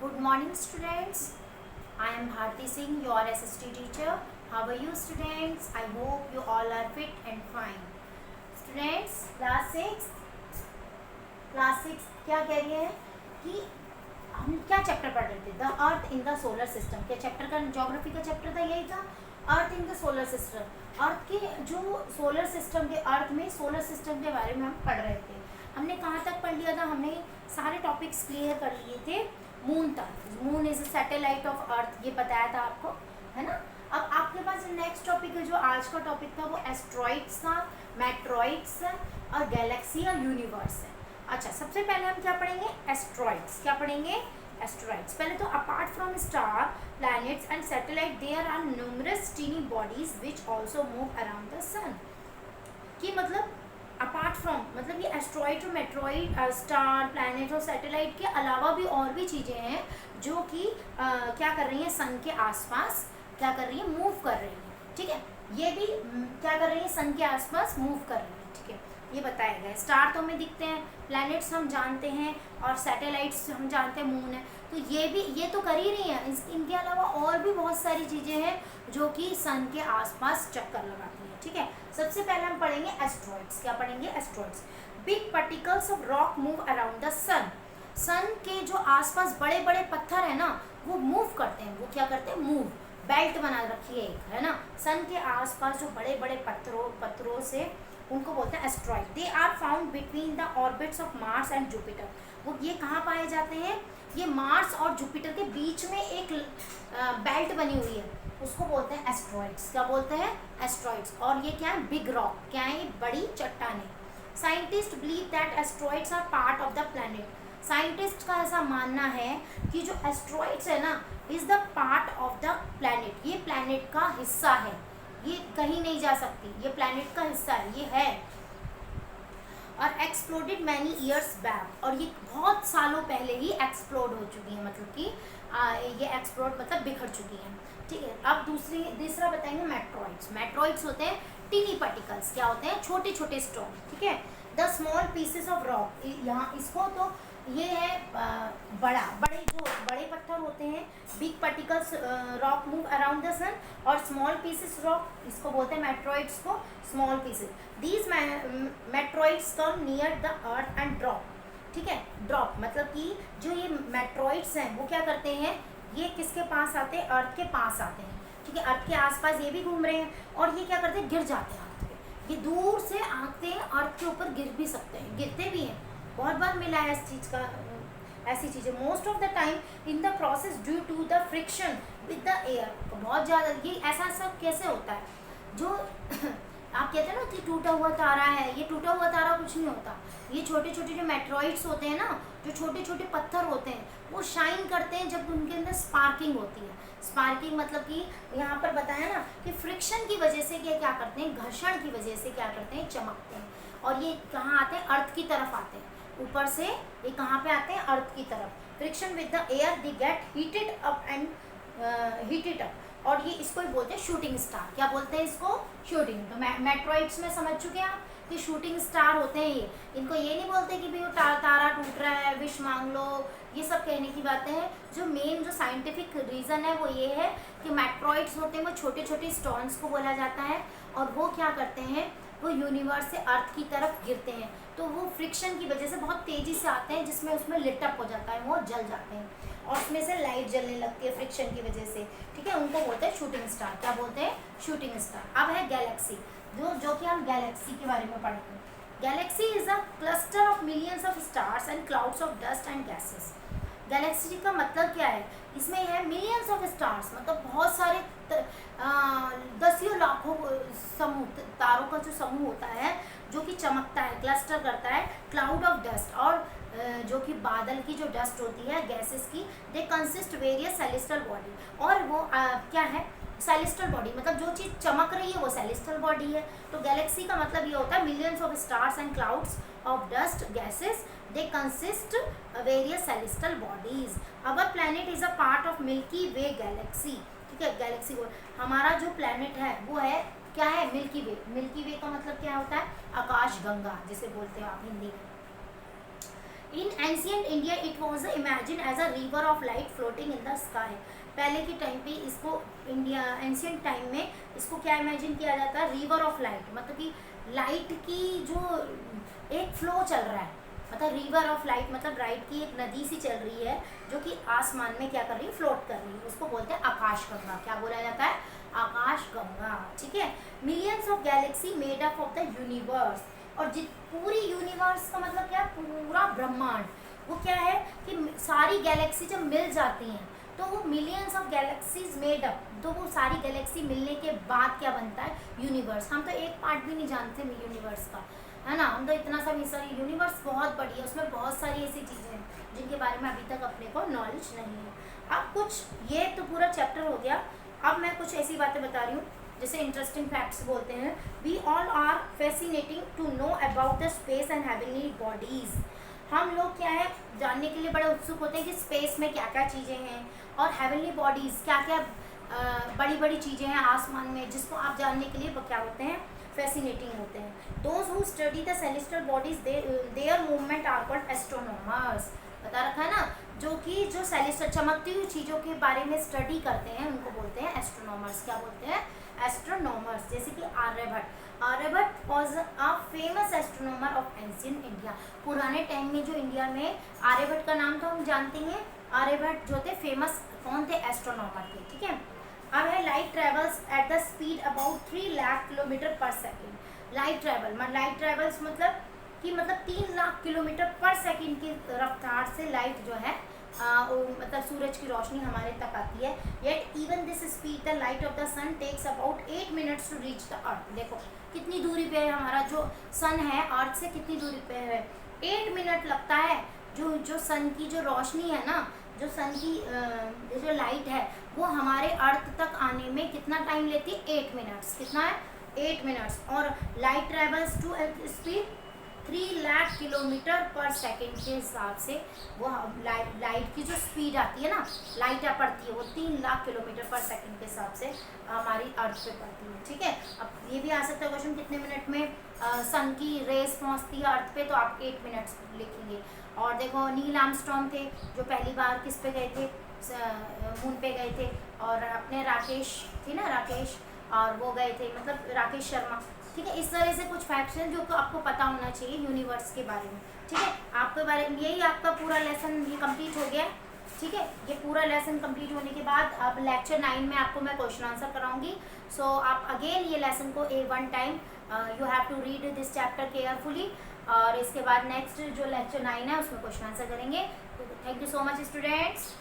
Good morning, students. I am Bharti Singh, your SST teacher. How are you, students? I hope you all are fit and fine. Students, class 6 क्या कह रही है कि हम क्या chapter पढ़ रहे थे? The earth in the solar system. क्या चैप्टर का ज्योग्राफी का चैप्टर था? यही था, अर्थ इन द सोलर सिस्टम। अर्थ के जो सोलर सिस्टम के अर्थ में सोलर सिस्टम के बारे में हम पढ़ रहे थे। हमने कहाँ तक पढ़ लिया था? हमने सारे टॉपिक्स क्लियर कर लिए थे मून तक। Moon is a satellite of earth, ये बताया था आपको, है ना। अब आपके पास नेक्स्ट टॉपिक है, जो आज का टॉपिक था वो एस्ट्रॉइड्स था, मेट्रॉइड्स और गैलेक्सी और यूनिवर्स है। अच्छा, सबसे पहले हम क्या पढ़ेंगे? एस्ट्रॉइड्स। क्या पढ़ेंगे? एस्ट्रॉइड्स। पहले तो apart from star, planets and satellite there are numerous tiny bodies which also move around the sun. कि मतलब अपार्ट फ्रॉम, मतलब ये एस्ट्रॉइड और मेट्रॉइड, स्टार, प्लैनेट और सैटेलाइट के अलावा भी और भी चीज़ें हैं जो कि क्या कर रही हैं? सन के आसपास क्या कर रही है? मूव कर रही है। ठीक है, ये भी क्या कर रही है? सन के आसपास मूव कर रही है। ठीक है, ये बताया गया है। स्टार तो हमें दिखते हैं, प्लैनेट्स हम जानते हैं और सैटेलाइट्स हम जानते हैं मून है, तो ये भी ये तो कर ही रही हैं। इनके अलावा और भी बहुत सारी चीज़ें हैं जो कि सन के आसपास चक्कर लगाती हैं। ठीक है, सबसे पहले हम पढ़ेंगे एस्ट्रॉइड्स। क्या पढ़ेंगे? Asteroids. Big particles of rock move around the sun. Sun के जो आसपास बड़े बड़े पत्थर है ना, वो मूव करते हैं। वो क्या करते हैं? मूव। बेल्ट बना रखी है एक, है ना। सन के आसपास जो बड़े बड़े पत्थरों से, उनको बोलते हैं asteroid. They are found between the orbits of Mars and Jupiter. वो ये कहाँ पाए जाते हैं? ये मार्स और जुपिटर के बीच में एक बेल्ट बनी हुई है, उसको बोलते हैं एस्ट्रॉइड्स। क्या बोलते हैं? एस्ट्रॉइड्स। और ये क्या है? Big rock. क्या है? ये बड़ी चट्टानें। Scientist believe that asteroids are part of the planet. Scientist का ऐसा मानना है कि जो एस्ट्रॉइड्स है ना, is the part of the planet. ये प्लैनेट का हिस्सा है, ये कहीं नहीं जा सकती, ये प्लैनेट का हिस्सा है, ये है। और एक्सप्लोडेड मैनी ईयर्स बैक, और ये बहुत सालों पहले ही एक्सप्लोड हो चुकी है, मतलब कि ये एक्सप्लोड मतलब बिखर चुकी हैं। ठीक है, अब दूसरा बताएंगे मेट्रॉइड्स। मेट्रॉइड्स होते हैं टीनी पार्टिकल्स। क्या होते हैं? छोटे छोटे स्टोन। ठीक है, the small pieces of rock. यहाँ इसको तो ये है जो बड़े पत्थर होते हैं, big particles rock move around the sun, और स्मॉल पीसेस रॉक, इसको बोलते हैं मेट्रॉइड्स को, small pieces. These meteoroids come near the earth and drop. ठीक है, ड्रॉप मतलब कि जो ये मेट्रॉइड्स हैं वो क्या करते हैं? ये किसके पास आते हैं? अर्थ के पास आते हैं। ठीक है, अर्थ के आसपास ये भी घूम रहे हैं, और ये क्या करते हैं? गिर जाते हैं अर्थ पे। ये दूर से आते हैं, अर्थ के ऊपर गिर भी सकते हैं, गिरते भी हैं। बहुत बार मिला है इस चीज़ का, ऐसी चीज़ें। Most of the time in the process due to the friction with the air. बहुत ज़्यादा ये ऐसा सब कैसे होता है? जो आप कहते हैं ना कि टूटा हुआ तारा है, ये टूटा हुआ तारा कुछ नहीं होता। ये छोटे छोटे जो मेट्रॉइड्स होते हैं ना, जो छोटे छोटे पत्थर होते हैं, वो शाइन करते हैं जब उनके अंदर स्पार्किंग होती है। स्पार्किंग मतलब कि यहाँ पर बताया ना कि फ्रिक्शन की वजह से क्या करते हैं? घर्षण की वजह से क्या करते हैं? चमकते हैं। और ये कहाँ आते हैं? अर्थ की तरफ आते हैं। ऊपर से ये कहाँ पे आते हैं? अर्थ की तरफ। Friction with the air they get heated up and heated up, और ये इसको ही बोलते हैं शूटिंग स्टार। क्या बोलते हैं इसको? शूटिंग। तो मेट्रॉइड्स में समझ चुके हैं आप कि शूटिंग स्टार होते हैं ये। इनको ये नहीं बोलते कि भाई वो तारा टूट रहा है, विश मांग लो, ये सब कहने की बातें हैं। जो मेन जो साइंटिफिक रीज़न है वो ये है कि मेट्रॉइड्स होते हैं वो छोटे छोटे स्टोन्स को बोला जाता है, और वो क्या करते हैं? वो यूनिवर्स से अर्थ की तरफ गिरते हैं, तो वो फ्रिक्शन की वजह से बहुत तेज़ी से आते हैं, जिसमें उसमें लिटअप हो जाता है, वो जल जाते हैं, और उसमें से लाइट जलने लगती है फ्रिक्शन की वजह से। ठीक है, उनको बोलते हैं शूटिंग स्टार। क्या बोलते हैं? Shooting star. अब है गैलेक्सी, जो कि हम गैलेक्सी के बारे में पढ़ेंगे। Galaxy is a cluster of millions of stars and clouds of dust and gases. Galaxy का मतलब क्या है? इसमें है मिलियंस ऑफ स्टार्स, मतलब बहुत सारे दसियों लाखों समूह, तारों का जो समूह होता है जो कि चमकता है, क्लस्टर करता है। क्लाउड ऑफ डस्ट, और जो कि बादल की जो डस्ट होती है, गैसेस की। They consist various celestial body, और वो क्या है? सेलेस्टियल बॉडी, मतलब जो चीज़ चमक रही है वो सेलेस्टियल बॉडी है। तो गैलेक्सी का मतलब ये होता है millions of stars and clouds of dust gases, they consist various celestial bodies. Our planet is a part of milky way Galaxy. ठीक है, गैलेक्सी को हमारा जो प्लैनेट है वो है क्या है? मिल्की वे। मिल्की वे का मतलब क्या होता है? आकाश गंगा जिसे बोलते हो आप हिंदी में। In ancient India it was imagine as a river of light floating in the sky. पहले के टाइम पे इसको इंडिया एंशियंट टाइम में इसको क्या इमेजिन किया जाता है, रिवर ऑफ लाइट, मतलब कि लाइट की जो एक फ्लो चल रहा है, मतलब रिवर ऑफ लाइट मतलब लाइट की एक नदी सी चल रही है जो कि आसमान में क्या कर रही है, फ्लोट कर रही है, उसको बोलते हैं आकाश गंगा। क्या बोला जाता है, आकाश गंगा। ठीक है। Millions of Galaxy made up of the universe, और पूरी यूनिवर्स का मतलब क्या, पूरा ब्रह्मांड। वो क्या है कि सारी गैलेक्सी जब मिल जाती हैं तो वो millions of galaxies made up, तो वो सारी गैलेक्सी मिलने के बाद क्या बनता है, यूनिवर्स। हम तो एक पार्ट भी नहीं जानते यूनिवर्स का, है ना, हम तो इतना सा सारी यूनिवर्स बहुत बड़ी है, उसमें बहुत सारी ऐसी चीज़ें हैं जिनके बारे में अभी तक अपने को नॉलेज नहीं है। अब कुछ, ये तो पूरा चैप्टर हो गया, अब मैं कुछ ऐसी बातें बता रही हूँ जैसे इंटरेस्टिंग फैक्ट्स बोलते हैं। We all are fascinating to know about the space and heavenly bodies. हम लोग क्या है, जानने के लिए बड़े उत्सुक होते हैं कि स्पेस में क्या क्या चीज़ें हैं, और हेवनली बॉडीज़ क्या क्या बड़ी बड़ी चीज़ें हैं आसमान में, जिसको आप जानने के लिए क्या होते हैं, फैसिनेटिंग होते हैं। Those who study the celestial bodies their movement are called astronomers. बता रखा है ना, जो कि जो सेलेस्टियल चमकती हुई चीज़ों के बारे में स्टडी करते हैं उनको बोलते हैं एस्ट्रोनॉमर्स। क्या बोलते हैं, एस्ट्रोनॉमर्स। जैसे कि Aryabhatta, Aryabhatta was a famous astronomer of ancient India. पुराने टाइम में जो इंडिया में आर्यभट्ट का नाम तो हम जानते हैं, आर्यभट्ट जो थे फेमस कौन थे, एस्ट्रोनॉमर थे। ठीक है। अब है light travels at the speed about 3 lakh kilometer per second. Light travels मतलब कि 3 लाख किलोमीटर पर सेकेंड की रफ्तार से लाइट जो है मतलब सूरज की रोशनी हमारे तक आती है। Yet even this speed the light of the sun takes about 8 minutes to reach the earth. देखो कितनी दूरी पे है हमारा जो सन है, अर्थ से कितनी दूरी पे है, 8 मिनट लगता है। जो सन की जो रोशनी है ना, जो सन की जो लाइट है वो हमारे अर्थ तक आने में कितना टाइम लेती है, 8 मिनट्स। कितना है, 8 मिनट्स। और light travels to speed 3 lakh kilometer per second के हिसाब से वो लाइट की जो स्पीड आती है ना, लाइट पड़ती है वो 3 लाख किलोमीटर पर सेकेंड के हिसाब से हमारी अर्थ पे पड़ती है। ठीक है। अब ये भी आ सकता है क्वेश्चन, कितने मिनट में सन की रेस पहुंचती है अर्थ पे, तो आप 8 मिनट्स लिखेंगे। और देखो नील आर्मस्ट्रॉन्ग थे जो पहली बार किस पे गए थे, मून पे गए थे। और अपने राकेश थी ना, राकेश, और वो गए थे, मतलब राकेश शर्मा। ठीक है। इस तरह से कुछ फैक्ट्स हैं जो आपको पता होना चाहिए यूनिवर्स के बारे में। ठीक है। आपके बारे में यही आपका पूरा लेसन ये कंप्लीट हो गया। ठीक है। ये पूरा लेसन कंप्लीट होने के बाद अब लेक्चर 9 में आपको मैं क्वेश्चन आंसर कराऊंगी। सो आप अगेन ये लेसन को one time you have to read this chapter carefully, और इसके बाद नेक्स्ट जो लेक्चर 9 है उसमें क्वेश्चन आंसर करेंगे। Thank you so much students.